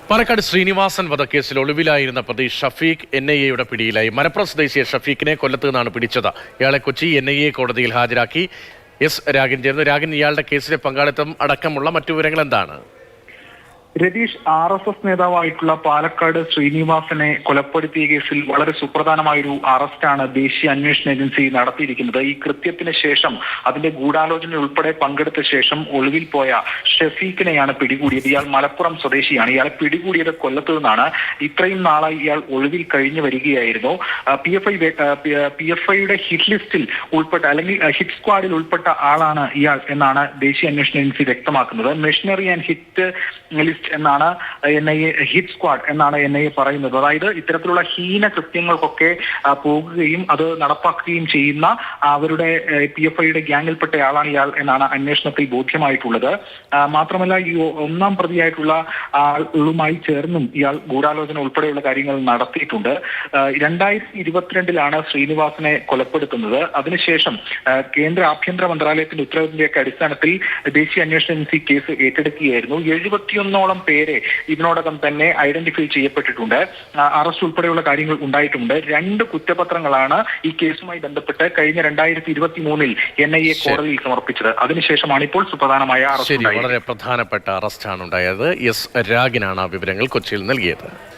പാലക്കാട് ശ്രീനിവാസൻ വധക്കേസിൽ ഒളിവിലായിരുന്ന പ്രതി ഷഫീഖ് NIA പിടിയിലായി. മലപ്പുറം സ്വദേശിയെ ഷഫീഖിനെ കൊല്ലത്ത് നിന്നാണ് പിടിച്ചത്. ഇയാളെ കൊച്ചി NIA കോടതിയിൽ ഹാജരാക്കി. രാഗൻ ചേർന്നു. രാഗൻ, ഇയാളുടെ കേസിലെ പങ്കാളിത്തം അടക്കമുള്ള മറ്റു വിവരങ്ങൾ എന്താണ്? രതീഷ്, RSS നേതാവായിട്ടുള്ള പാലക്കാട് ശ്രീനിവാസനെ കൊലപ്പെടുത്തിയ കേസിൽ വളരെ സുപ്രധാനമായൊരു അറസ്റ്റാണ് ദേശീയ അന്വേഷണ ഏജൻസി നടത്തിയിരിക്കുന്നത്. ഈ കൃത്യത്തിന് ശേഷം അതിന്റെ ഗൂഢാലോചന ഉൾപ്പെടെ പങ്കെടുത്ത ശേഷം ഒളിവിൽ പോയ ഷഫീഖിനെയാണ് പിടികൂടിയത്. ഇയാൾ മലപ്പുറം സ്വദേശിയാണ്. ഇയാളെ പിടികൂടിയത് കൊല്ലത്ത് നിന്നാണ്. ഇത്രയും നാളായി ഇയാൾ ഒളിവിൽ കഴിഞ്ഞു വരികയായിരുന്നു. PFIയുടെ ഹിറ്റ് ലിസ്റ്റിൽ ഉൾപ്പെട്ട അല്ലെങ്കിൽ ഹിറ്റ് സ്ക്വാഡിൽ ഉൾപ്പെട്ട ആളാണ് ഇയാൾ എന്നാണ് ദേശീയ അന്വേഷണ ഏജൻസി വ്യക്തമാക്കുന്നത്. മെഷീനറി ആൻഡ് ഹിറ്റ് ലിസ്റ്റ് എന്നാണ് NIA, ഹിറ്റ് സ്ക്വാഡ് എന്നാണ് NIA പറയുന്നത്. അതായത് ഇത്തരത്തിലുള്ള ഹീന കൃത്യങ്ങൾക്കൊക്കെ പോകുകയും അത് നടപ്പാക്കുകയും ചെയ്യുന്ന അവരുടെ PFIയുടെ ഗ്യാങ്ങിൽപ്പെട്ട ആളാണ് ഇയാൾ എന്നാണ് അന്വേഷണത്തിൽ ബോധ്യമായിട്ടുള്ളത്. മാത്രമല്ല, ഈ ഒന്നാം പ്രതിയായിട്ടുള്ള ആളുമായി ചേർന്നും ഇയാൾ ഗൂഢാലോചന ഉൾപ്പെടെയുള്ള കാര്യങ്ങൾ നടത്തിയിട്ടുണ്ട്. 2022 ശ്രീനിവാസനെ കൊലപ്പെടുത്തുന്നത്. അതിനുശേഷം കേന്ദ്ര ആഭ്യന്തര മന്ത്രാലയത്തിന്റെ ഉത്തരവിന്റെയൊക്കെ അടിസ്ഥാനത്തിൽ ദേശീയ അന്വേഷണ ഏജൻസി കേസ് ഏറ്റെടുക്കുകയായിരുന്നു. 71 പേരെ ഇതിനോടകം തന്നെ ഐഡന്റിഫൈ ചെയ്യപ്പെട്ടിട്ടുണ്ട്. അറസ്റ്റ് ഉൾപ്പെടെയുള്ള കാര്യങ്ങൾ ഉണ്ടായിട്ടുണ്ട്. 2 കുറ്റപത്രങ്ങളാണ് ഈ കേസുമായി ബന്ധപ്പെട്ട് കഴിഞ്ഞ 2023 NIA കോടതിയിൽ സമർപ്പിച്ചത്. അതിനുശേഷമാണ് ഇപ്പോൾ സുപ്രധാനമായ അറസ്റ്റ്. വളരെ പ്രധാനപ്പെട്ട അറസ്റ്റാണ് ഉണ്ടായത്. രാഗിനാണ് വിവരങ്ങൾ കൊച്ചിയിൽ നൽകിയത്.